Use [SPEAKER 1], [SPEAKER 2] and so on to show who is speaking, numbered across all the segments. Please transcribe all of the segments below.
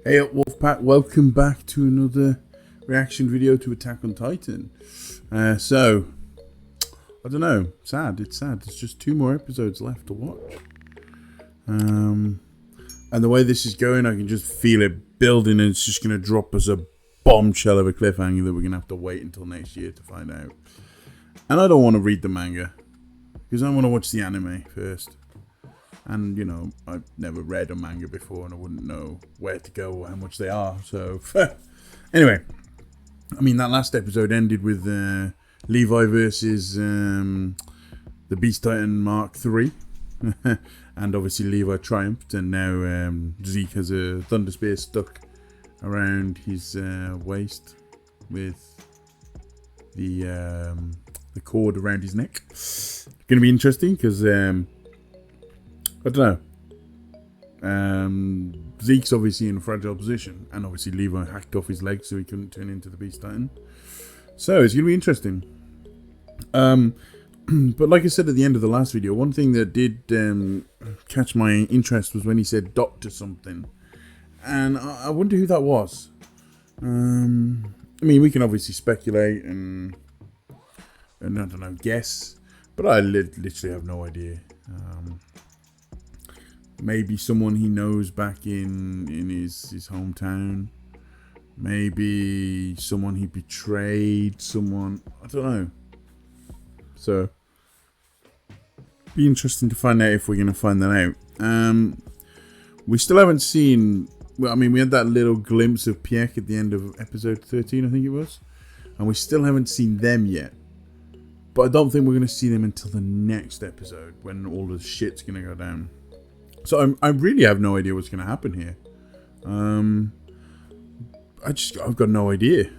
[SPEAKER 1] Hey up Wolfpack, welcome back to another reaction video to Attack on Titan. I don't know, it's sad, there's just 2 more episodes left to watch. And the way this is going, I can just feel it building, and it's just going to drop us a bombshell of a cliffhanger that we're going to have to wait until next year to find out. And I don't want to read the manga, because I want to watch the anime first. And, you know, I've never read a manga before, and I wouldn't know where to go or how much they are. So, anyway, I mean, that last episode ended with Levi versus the Beast Titan Mark III. And obviously Levi triumphed, and now Zeke has a Thunder Spear stuck around his waist with the cord around his neck. Going to be interesting because... I don't know. Zeke's obviously in a fragile position, and obviously Levi hacked off his leg so he couldn't turn into the Beast Titan. So it's going to be interesting. But like I said at the end of the last video, one thing that did catch my interest was when he said Doctor something. And I wonder who that was. I mean, we can obviously speculate and I don't know, guess. But I literally have no idea. Maybe someone he knows back in his hometown. Maybe someone he betrayed. Someone, I don't know. So, be interesting to find out if we're going to find that out. We still haven't seen... Well, I mean, we had that little glimpse of Piek at the end of episode 13, I think it was. And we still haven't seen them yet. But I don't think we're going to see them until the next episode, when all the shit's going to go down. So I really have no idea what's going to happen here. I've got no idea.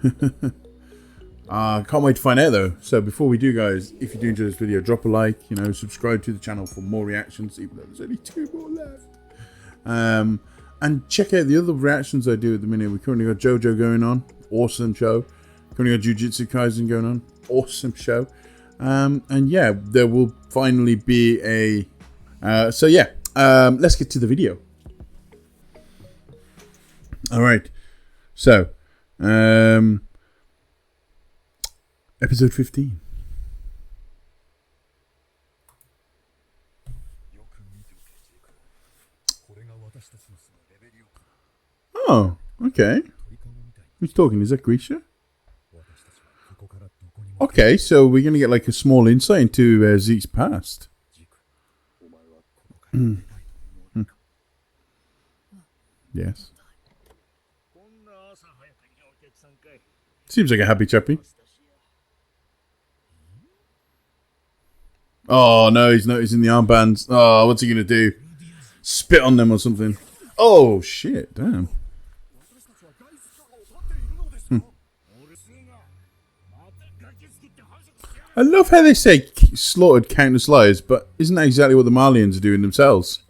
[SPEAKER 1] Can't wait to find out though. So before we do, guys, if you do enjoy this video, drop a like, subscribe to the channel for more reactions, even though there's only 2 more left. And check out the other reactions I do at the minute. We currently got JoJo going on, awesome show. Currently got Jujutsu Kaisen going on, awesome show. And yeah, there will finally be a... let's get to the video. Alright. So, episode 15. Oh, okay. Who's talking? Is that Grisha? Okay, so we're going to get like a small insight into Zeke's past. Yes. Seems like a happy chappy. Oh no, he's noticing the armbands. Oh, what's he gonna do? Spit on them or something? Oh shit! Damn. I love how they say slaughtered countless lives, but isn't that exactly what the Marlians are doing themselves?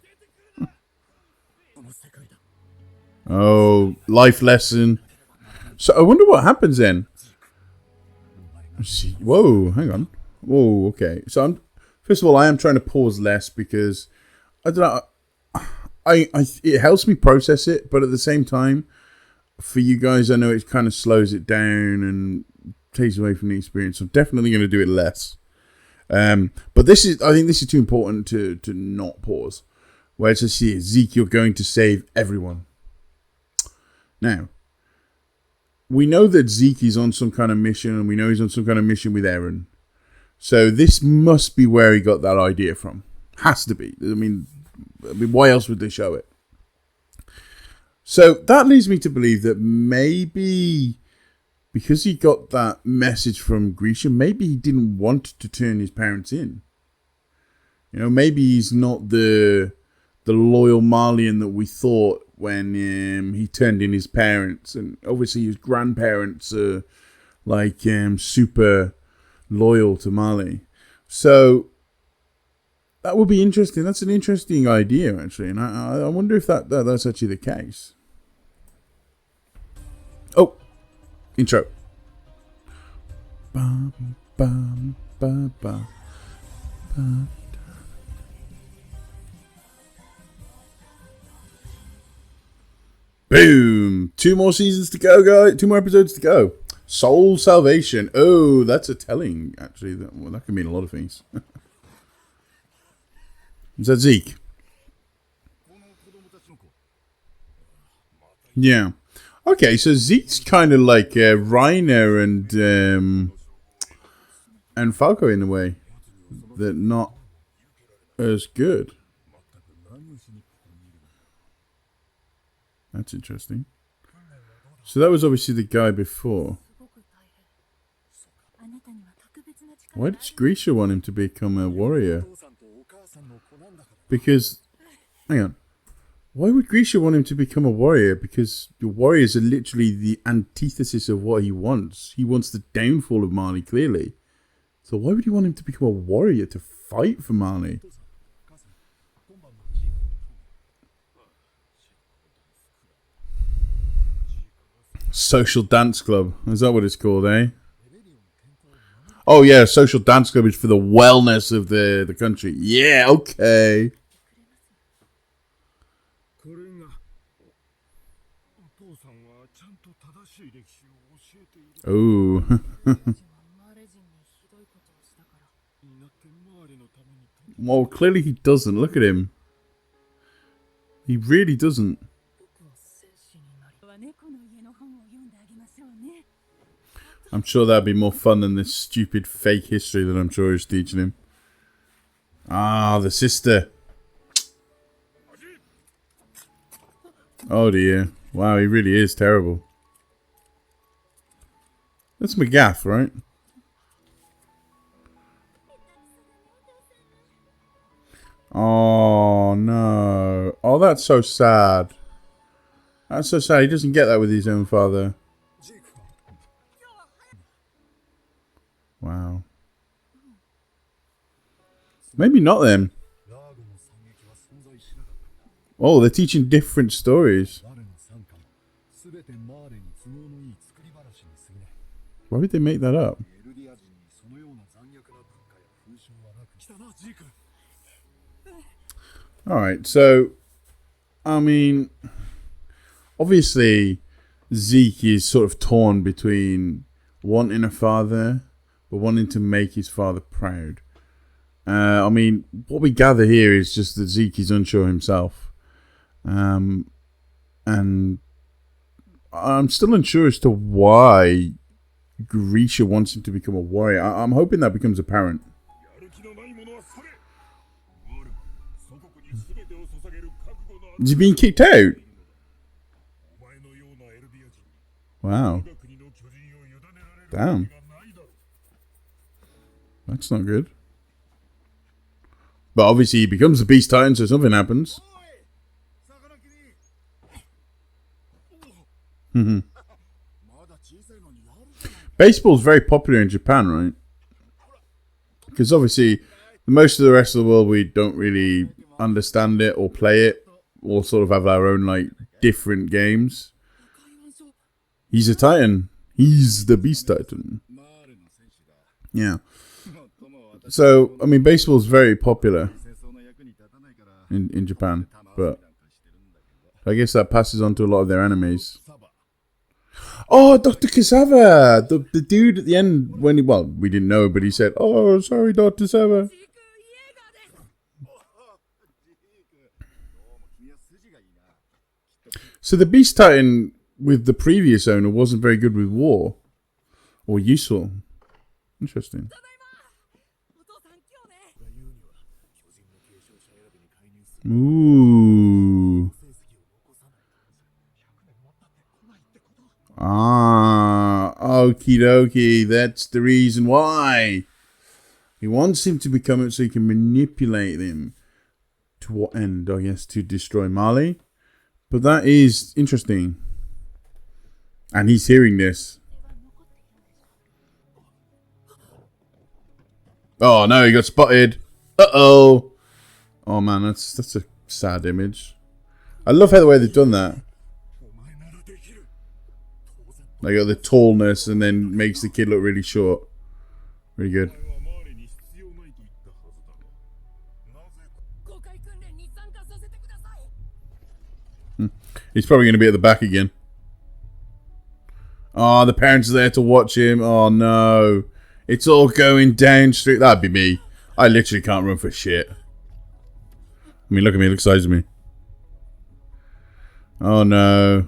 [SPEAKER 1] Oh, life lesson. So I wonder what happens then. Let's see. Whoa, hang on. Whoa, okay. So first of all, I am trying to pause less because I don't know. It helps me process it, but at the same time, for you guys, I know it kind of slows it down and takes away from the experience. So I'm definitely going to do it less. But I think this is too important to not pause. Where it says here, Zeke, you're going to save everyone. Now, we know that Zeke is on some kind of mission, and we know he's on some kind of mission with Eren. So this must be where he got that idea from. Has to be. I mean, why else would they show it? So that leads me to believe that maybe because he got that message from Grisha, maybe he didn't want to turn his parents in. Maybe he's not the loyal Marleyan that we thought when he turned in his parents. And obviously his grandparents are like super loyal to Marley. So that would be interesting. That's an interesting idea, actually. And I wonder if that's actually the case. Oh, intro. Bum, bum, bum, bum, bum. Boom! 2 more seasons to go, guys. 2 more episodes to go. Soul Salvation. Oh, that's a telling, actually. That could mean a lot of things. Is that Zeke? Yeah. Okay, so Zeke's kind of like Reiner and Falco in a way. They're not as good. That's interesting. So that was obviously the guy before. Why does Grisha want him to become a warrior? Because, hang on. Why would Grisha want him to become a warrior? Because the warriors are literally the antithesis of what he wants. He wants the downfall of Marley, clearly. So why would he want him to become a warrior to fight for Marley? Social dance club. Is that what it's called, eh? Oh yeah, social dance club is for the wellness of the country. Yeah, okay. Oh. Well, clearly he doesn't. Look at him. He really doesn't. I'm sure that'd be more fun than this stupid fake history that I'm sure he's teaching him. Ah, the sister. Oh dear. Wow, he really is terrible. That's McGaff, right? Oh no. Oh, that's so sad. That's so sad. He doesn't get that with his own father. Wow. Maybe not then. Oh, they're teaching different stories. Why would they make that up? Alright, so, I mean, obviously, Zeke is sort of torn between wanting a father, but wanting to make his father proud. I mean, what we gather here is just that Zeke is unsure himself. And I'm still unsure as to why Grisha wants him to become a warrior. I'm hoping that becomes apparent. Is he being kicked out? Wow. Damn. That's not good. But obviously he becomes a Beast Titan, so something happens. Baseball's very popular in Japan, right? Because obviously most of the rest of the world, we don't really understand it or play it, or sort of have our own like different games. He's a Titan. He's the Beast Titan. Yeah. So, I mean, baseball's very popular in Japan, but I guess that passes on to a lot of their animes. Oh, Dr. Ksaver! The dude at the end, when he, well, we didn't know, but he said, "Oh, sorry, Dr. Ksaver." So the Beast Titan with the previous owner wasn't very good with war. Or useful. Interesting. Ooh. Ah, okie dokie. That's the reason why. He wants him to become it so he can manipulate him. To what end? I guess to destroy Marley. But that is interesting. And he's hearing this. Oh no, he got spotted. Uh-oh. Oh man, that's a sad image. I love how the way they've done that. They got the tallness and then makes the kid look really short. Really good. He's probably going to be at the back again. Oh, the parents are there to watch him. Oh, no. It's all going down straight. That'd be me. I literally can't run for shit. I mean, look at me. Look at the size of me. Oh, no.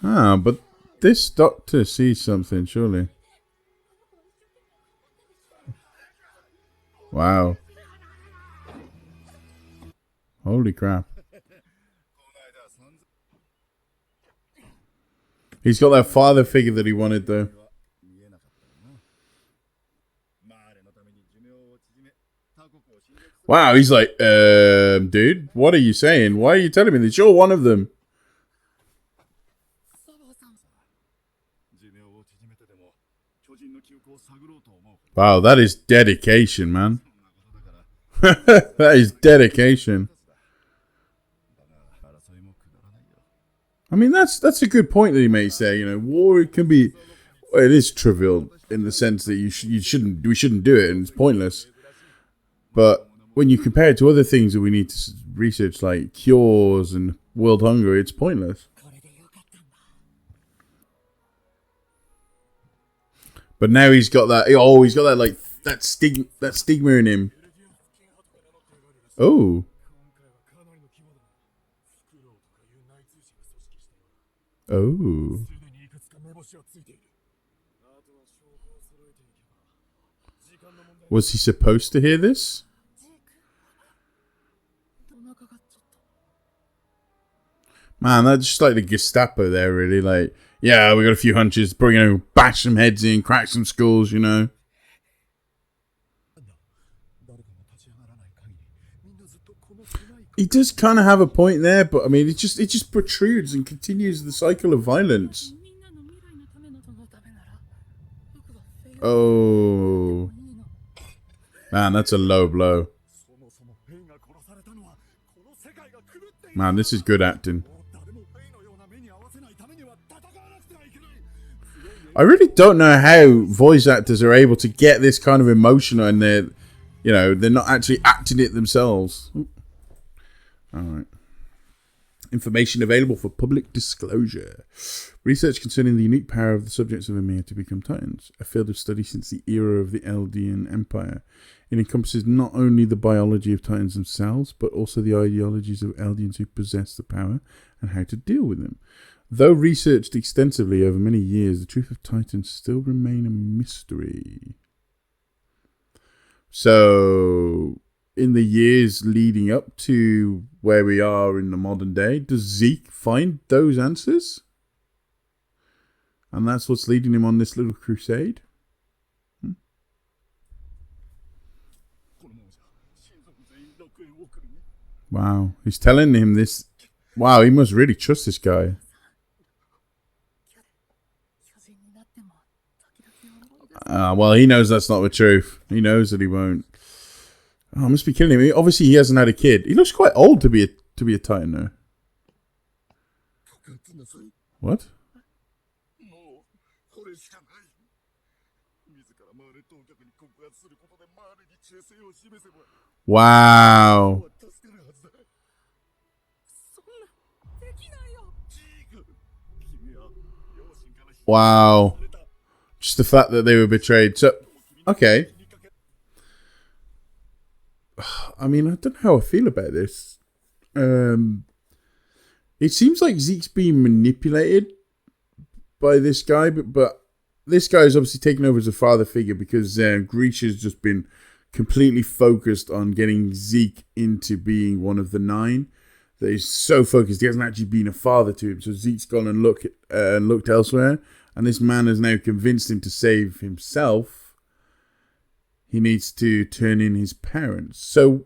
[SPEAKER 1] Ah, but this doctor sees something, surely. Wow. Holy crap. He's got that father figure that he wanted, though. Wow, he's like, dude, what are you saying? Why are you telling me this? You're one of them. Wow, that is dedication, man. That is dedication. I mean, that's a good point that he may say. You know, war, it can be, well, it is trivial in the sense that we shouldn't do it, and it's pointless. But when you compare it to other things that we need to research, like cures and world hunger, it's pointless. But now he's got that. Oh, he's got that like that stigma in him. Oh. Oh. Was he supposed to hear this? Man, that's just like the Gestapo there, really. Like, yeah, we got a few hunches, bring in, bash some heads in, crack some skulls, you know. He does kind of have a point there, but I mean, it just protrudes and continues the cycle of violence. Oh, man, that's a low blow. Man, this is good acting. I really don't know how voice actors are able to get this kind of emotion and they're not actually acting it themselves. Alright. Information available for public disclosure. Research concerning the unique power of the subjects of Ymir to become Titans. A field of study since the era of the Eldian Empire. It encompasses not only the biology of Titans themselves, but also the ideologies of Eldians who possess the power and how to deal with them. Though researched extensively over many years, the truth of Titans still remain a mystery. So, in the years leading up to where we are in the modern day, does Zeke find those answers? And that's what's leading him on this little crusade? Wow, he's telling him this. Wow, he must really trust this guy. Well, he knows that's not the truth. He knows that he won't. Oh, I must be killing him. Obviously, he hasn't had a kid. He looks quite old to be a Titan, though. What? Wow. Wow. Just the fact that they were betrayed. So, okay. I mean, I don't know how I feel about this. It seems like Zeke's being manipulated by this guy, but this guy is obviously taken over as a father figure because Grisha's just been completely focused on getting Zeke into being one of the 9. That he's so focused, he hasn't actually been a father to him. So Zeke's gone and looked elsewhere. And this man has now convinced him to save himself. He needs to turn in his parents. So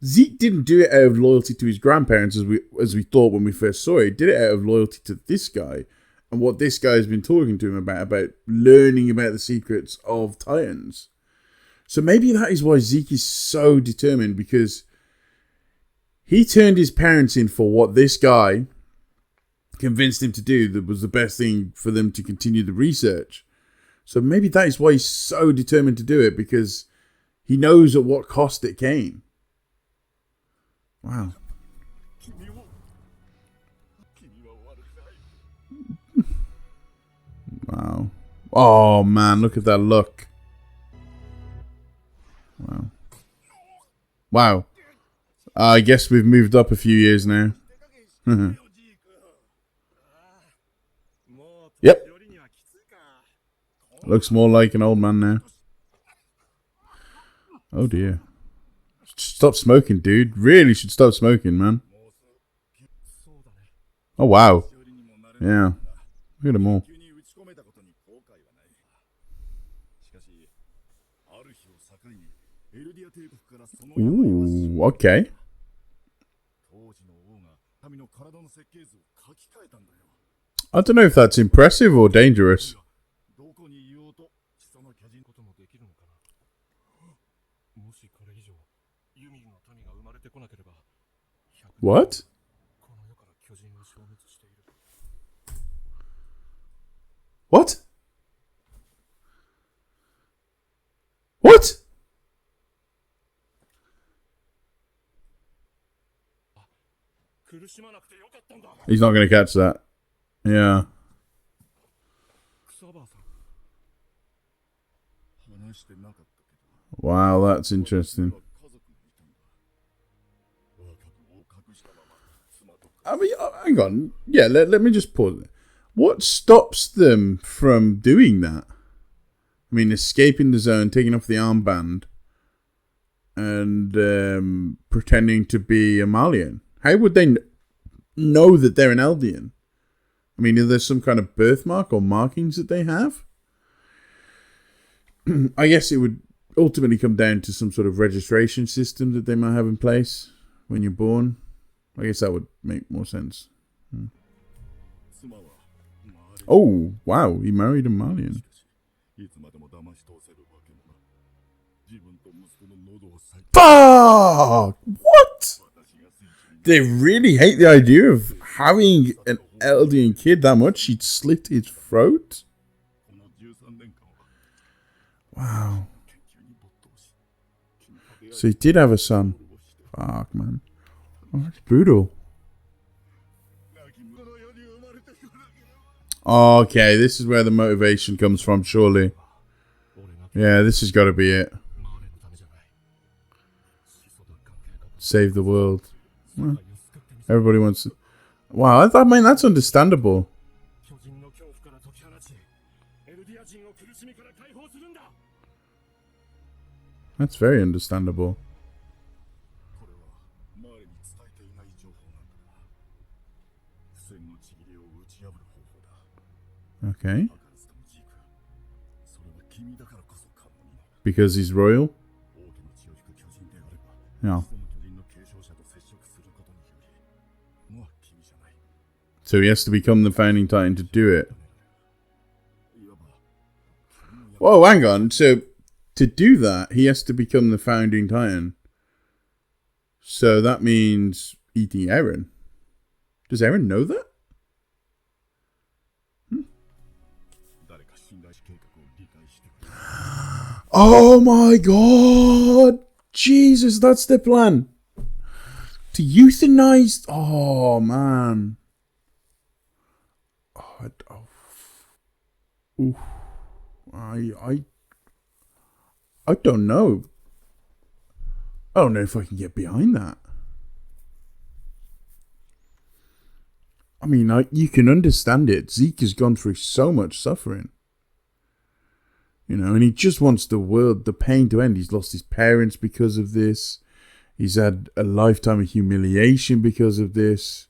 [SPEAKER 1] Zeke didn't do it out of loyalty to his grandparents as we thought when we first saw it. He did it out of loyalty to this guy and what this guy has been talking to him about learning about the secrets of Titans. So maybe that is why Zeke is so determined, because he turned his parents in for what this guy convinced him to do that was the best thing for them to continue the research. So maybe that is why he's so determined to do it, because he knows at what cost it came. Wow. Wow. Oh, man, look at that look. Wow. Wow. I guess we've moved up a few years now. Yep. Looks more like an old man now. Oh, dear. Stop smoking, dude. Really should stop smoking, man. Oh, wow. Yeah. Look at them all. Ooh, okay. I don't know if that's impressive or dangerous. What? What? What? He's not going to catch that. Yeah. Wow, that's interesting. I mean, hang on. Yeah, let me just pause it. What stops them from doing that? I mean, escaping the zone, taking off the armband, and pretending to be a Malian. How would they know that they're an Eldian? I mean, is there some kind of birthmark or markings that they have? I guess it would ultimately come down to some sort of registration system that they might have in place when you're born. I guess that would make more sense. Oh, wow. He married a Malian. Fuck! What? They really hate the idea of having an Eldian kid that much. She'd slit his throat? Wow. So he did have a son. Fuck, man. Oh, that's brutal. Okay, this is where the motivation comes from, surely. Yeah, this has got to be it. Save the world. Well, everybody wants to... Wow, I mean, that's understandable. That's very understandable. Okay. Because he's royal? No. So he has to become the founding titan to do it. Whoa, hang on. So to do that, he has to become the founding titan. So that means eating Eren. Does Eren know that? Oh my god! Jesus, that's the plan. To euthanize... Oh, man. Oof. I don't know. I don't know if I can get behind that. I mean, you can understand it. Zeke has gone through so much suffering. You know, and he just wants the pain to end. He's lost his parents because of this. He's had a lifetime of humiliation because of this.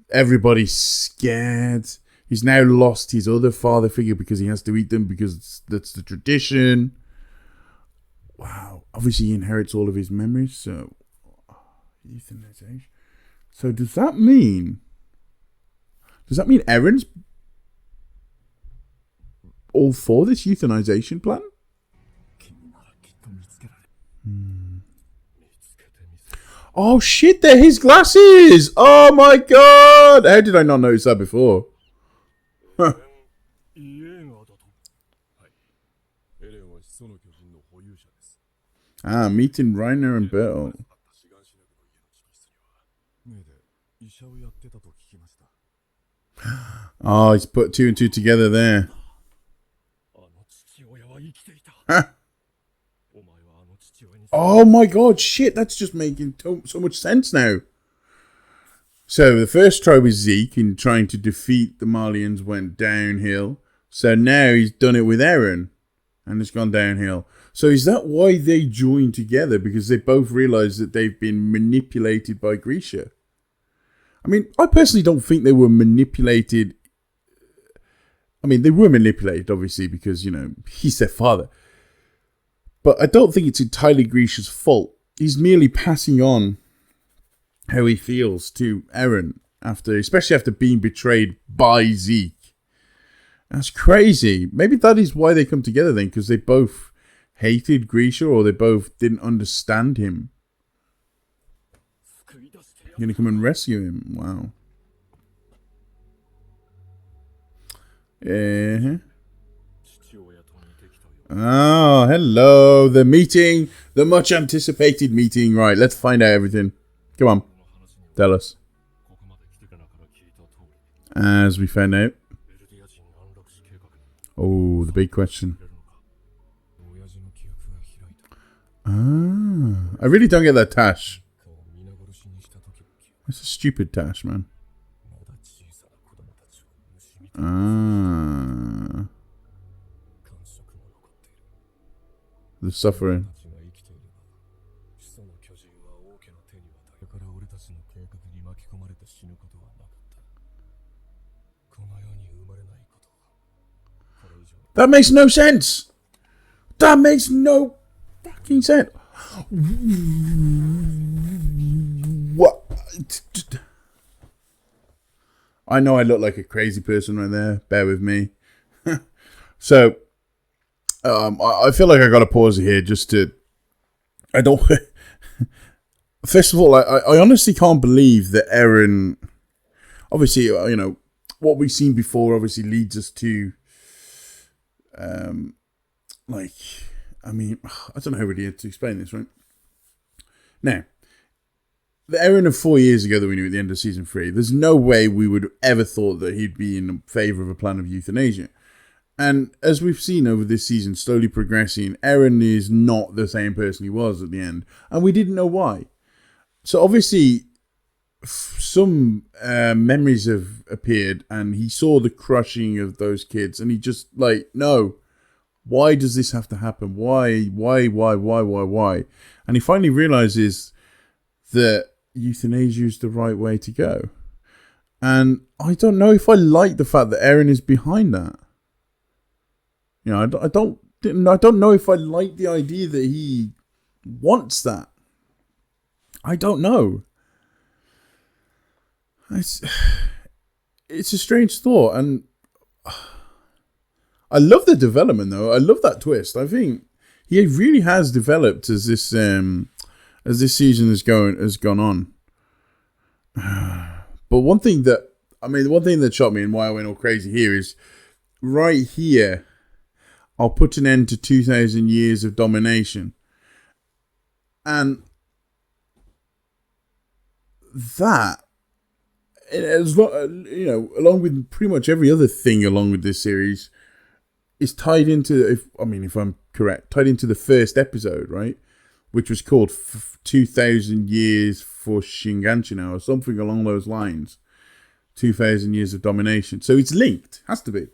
[SPEAKER 1] Everybody's scared. He's now lost his other father figure because he has to eat them because that's the tradition. Wow. Obviously, he inherits all of his memories. So, euthanasia. So does that mean Eren's all for this euthanization plan? Oh shit, they're his glasses! Oh my god! How did I not notice that before? Huh. Meeting Reiner and Bertolt. Oh, he's put two and two together there. Huh? Oh my god, shit, that's just making so much sense now. So the first try with Zeke in trying to defeat the Marleyans went downhill. So now he's done it with Eren. And it's gone downhill. So is that why they joined together? Because they both realised that they've been manipulated by Grisha. I mean, I personally don't think they were manipulated. I mean, they were manipulated, obviously, because, you know, he's their father. But I don't think it's entirely Grisha's fault. He's merely passing on how he feels to Eren, especially after being betrayed by Zeke. That's crazy. Maybe that is why they come together then, because they both hated Grisha or they both didn't understand him. You're going to come and rescue him. Wow. Oh, hello. The meeting. The much anticipated meeting. Right, let's find out everything. Come on. Tell us. As we found out. Oh, the big question. Ah, I really don't get that Tash. That's a stupid Tash, man. Ah. The suffering. That makes no sense. That makes no fucking sense. What? I know I look like a crazy person right there. Bear with me. So, I feel like I got to pause here just to. I don't. First of all, I honestly can't believe that Eren. Obviously, you know what we've seen before. Obviously, leads us to. I mean, I don't know how really to explain this, right? Now, the Eren of 4 years ago that we knew at the end of season 3, there's no way we would have ever thought that he'd be in favour of a plan of euthanasia. And as we've seen over this season, slowly progressing, Eren is not the same person he was at the end. And we didn't know why. So obviously, some memories have appeared and he saw the crushing of those kids and he just like, no, why does this have to happen? Why? And he finally realizes that euthanasia is the right way to go. And I don't know if I like the fact that Eren is behind that. You know, I don't know if I like the idea that he wants that. I don't know. It's a strange thought, and I love the development though. I love that twist. I think he really has developed as this season has gone on. But one thing that shocked me and why I went all crazy here is right here. I'll put an end to 2,000 years of domination, and that. As you know, along with pretty much every other thing along with this series, is tied into, if I'm correct, tied into the first episode, right? Which was called 2,000 Years for Shinganshina or something along those lines. 2,000 Years of Domination. So it's linked. Has to be.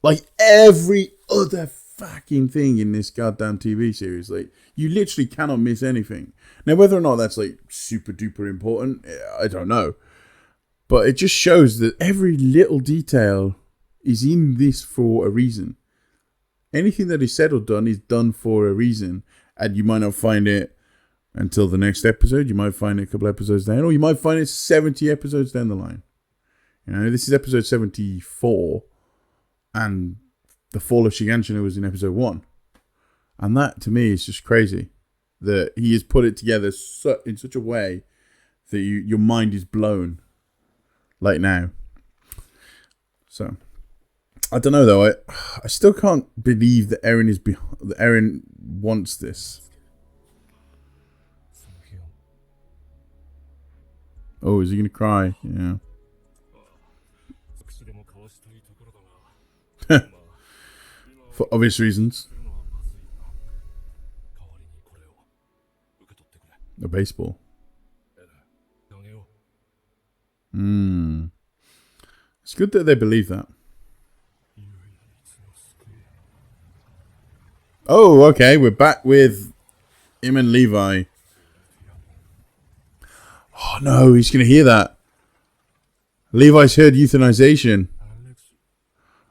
[SPEAKER 1] Like every other fucking thing in this goddamn TV series. Like, you literally cannot miss anything. Now, whether or not that's like super duper important, I don't know. But it just shows that every little detail is in this for a reason. Anything that is said or done is done for a reason. And you might not find it until the next episode. You might find it a couple episodes down. Or you might find it 70 episodes down the line. You know, this is episode 74. And the fall of Shiganshina was in episode 1. And that, to me, is just crazy. That he has put it together in such a way that your mind is blown. Like now. So, I don't know though. I still can't believe that Eren wants this. Oh, is he gonna cry? Yeah. For obvious reasons. A baseball. It's good that they believe that. Oh, okay. We're back with him and Levi. Oh no, he's gonna hear that. Levi's heard euthanization.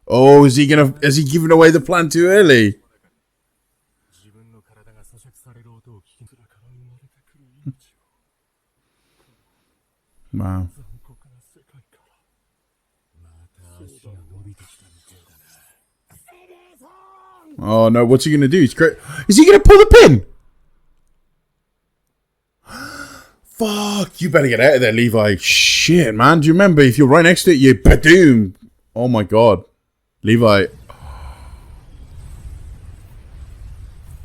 [SPEAKER 1] Oh, is he giving away the plan too early? Wow. Oh no, what's he gonna do? Is he gonna pull the pin? Fuck, you better get out of there, Levi. Shit, man. Do you remember, if you're right next to it, you badoom. Oh my god. Levi.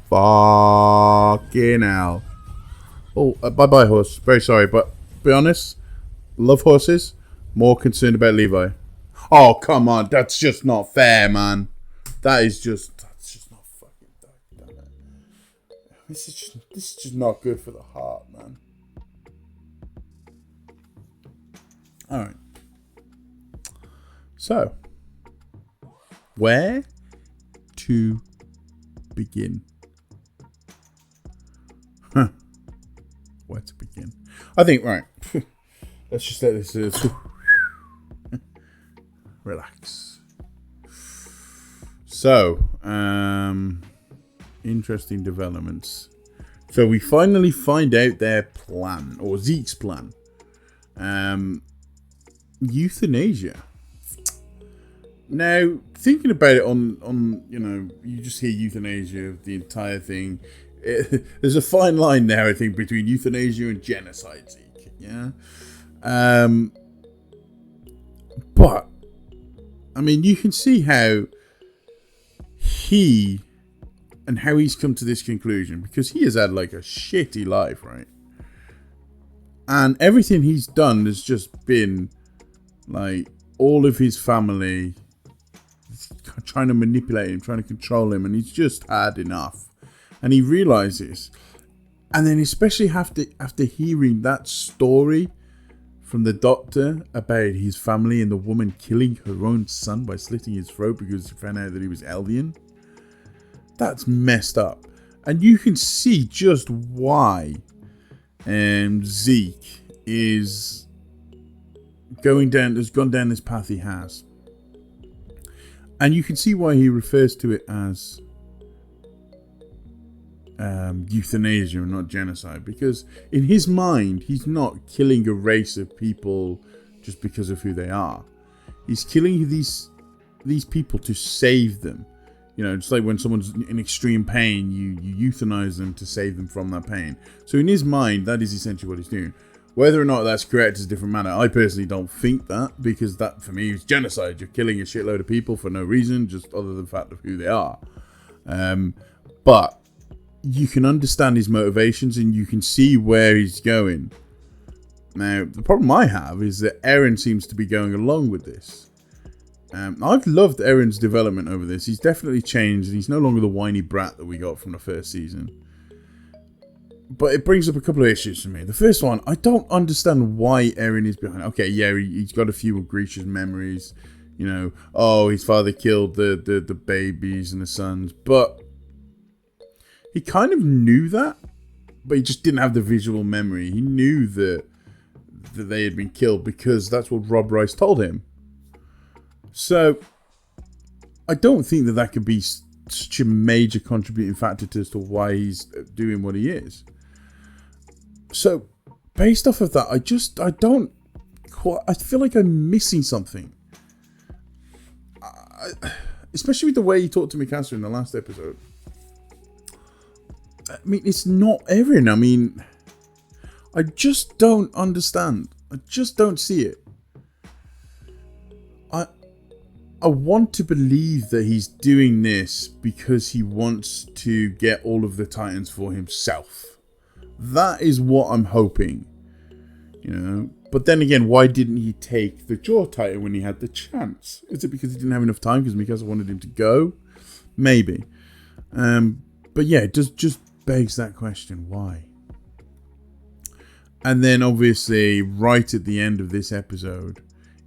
[SPEAKER 1] Fucking hell. Oh, bye-bye, horse. Very sorry, but be honest, love horses. More concerned about Levi. Oh, come on. That's just not fair, man. That's just not fucking fair. This is just not good for the heart, man. Alright. So, where to begin? Where to begin? I think, right. Let's just let this relax. So, interesting developments. So we finally find out their plan, or Zeke's plan. Euthanasia. Now, thinking about it on you just hear euthanasia, the entire thing. There's a fine line there, I think, between euthanasia and genocide, Zeke. Yeah. But, I mean, you can see how he's come to this conclusion, because he has had like a shitty life, right? And everything he's done has just been like all of his family trying to manipulate him, trying to control him, and he's just had enough. And he realizes, and then especially after hearing that story from the doctor about his family and the woman killing her own son by slitting his throat because she found out that he was alien, that's messed up. And you can see just why Zeke has gone down this path he has. And you can see why he refers to it as euthanasia and not genocide, because in his mind he's not killing a race of people just because of who they are. He's killing these people to save them. You know, it's like when someone's in extreme pain, you euthanize them to save them from that pain. So in his mind, that is essentially what he's doing. Whether or not that's correct is a different matter. I personally don't think that, because that for me is genocide. You're killing a shitload of people for no reason, just other than the fact of who they are. But you can understand his motivations and you can see where he's going. Now, the problem I have is that Eren seems to be going along with this. I've loved Eren's development over this. He's definitely changed. He's no longer the whiny brat that we got from the first season. But it brings up a couple of issues for me. The first one, I don't understand why Eren is behind. Okay, yeah, he's got a few of Grisha's memories. You know, oh, his father killed the babies and the sons. But he kind of knew that, but he just didn't have the visual memory. He knew that they had been killed because that's what Rob Rice told him. So, I don't think that could be such a major contributing factor as to why he's doing what he is. So, based off of that, I feel like I'm missing something. Especially with the way he talked to Mikasa in the last episode. I mean, it's not Eren. I mean, I just don't understand. I just don't see it. I want to believe that he's doing this because he wants to get all of the Titans for himself. That is what I'm hoping. You know, but then again, why didn't he take the jaw title when he had the chance? Is it because he didn't have enough time because Mikasa wanted him to go? Maybe. But yeah, it just begs that question, why? And then obviously, right at the end of this episode,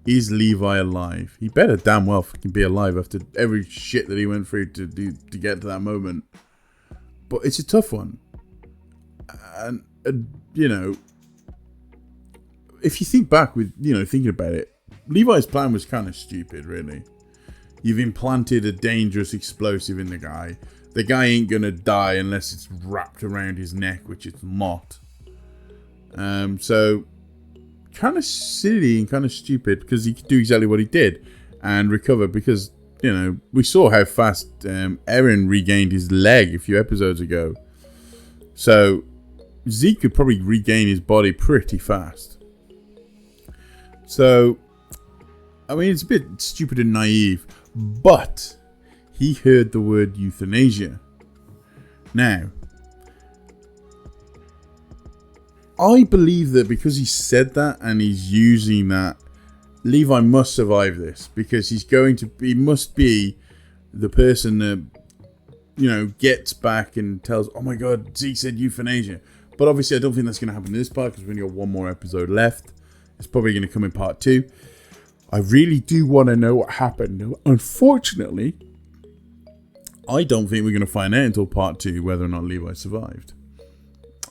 [SPEAKER 1] is Levi alive? He better damn well fucking be alive after every shit that he went through to get to that moment. But it's a tough one. And you know, if you think back with, you know, thinking about it, Levi's plan was kind of stupid, really. You've implanted a dangerous explosive in the guy. The guy ain't gonna die unless it's wrapped around his neck, which it's not. So kind of silly and kind of stupid, because he could do exactly what he did and recover, because, you know, we saw how fast Eren regained his leg a few episodes ago. So Zeke could probably regain his body pretty fast. So, I mean, it's a bit stupid and naive, but he heard the word euthanasia. Now, I believe that because he said that and he's using that, Levi must survive this, because he must be the person that, you know, gets back and tells, oh my god, Zeke said euthanasia. But obviously I don't think that's going to happen in this part, because we've only got one more episode left. It's probably going to come in part 2. I really do want to know what happened. Unfortunately, I don't think we're going to find out until part 2 whether or not Levi survived.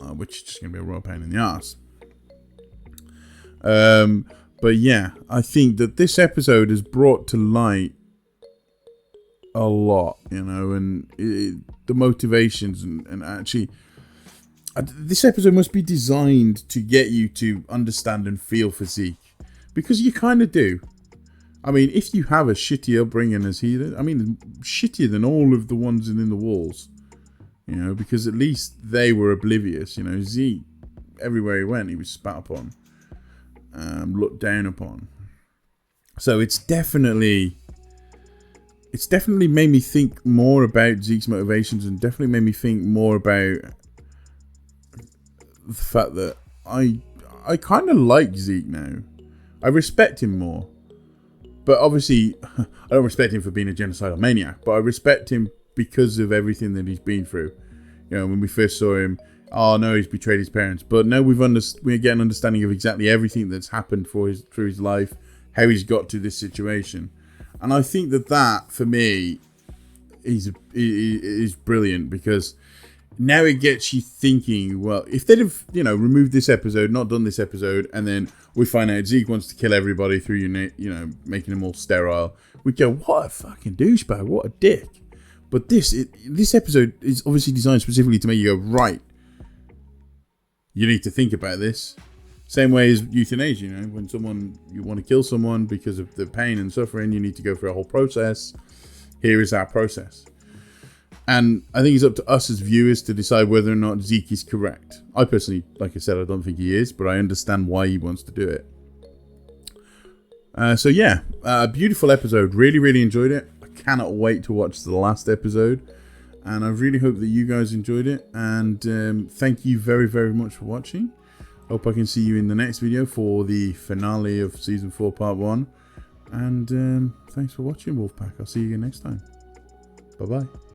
[SPEAKER 1] Which is just going to be a real pain in the ass. But yeah, I think that this episode has brought to light a lot, you know, and the motivations and actually... This episode must be designed to get you to understand and feel for Zeke. Because you kind of do. I mean, if you have a shitty upbringing as he did, I mean, shittier than all of the ones in the walls. You know, because at least they were oblivious. You know, Zeke, everywhere he went, he was spat upon. Looked down upon. So it's definitely made me think more about Zeke's motivations, and definitely made me think more about the fact that I kind of like Zeke now. I respect him more. But obviously, I don't respect him for being a genocidal maniac, but I respect him because of everything that he's been through. You know, when we first saw him, oh no, he's betrayed his parents. But now we get an understanding of exactly everything that's happened through his life, how he's got to this situation. And I think that for me is brilliant, because now it gets you thinking, well, if they'd have, you know, removed this episode, not done this episode, and then we find out Zeke wants to kill everybody through, you know, making them all sterile, we'd go, what a fucking douchebag, what a dick. But this episode is obviously designed specifically to make you go, right, you need to think about this. Same way as euthanasia, you know, when you want to kill someone because of the pain and suffering, you need to go through a whole process. Here is our process. And I think it's up to us as viewers to decide whether or not Zeke is correct. I personally, like I said, I don't think he is, but I understand why he wants to do it. So yeah, a beautiful episode. Really, really enjoyed it. I cannot wait to watch the last episode. And I really hope that you guys enjoyed it. And thank you very, very much for watching. Hope I can see you in the next video for the finale of Season 4 Part 1. And thanks for watching, Wolfpack. I'll see you again next time. Bye-bye.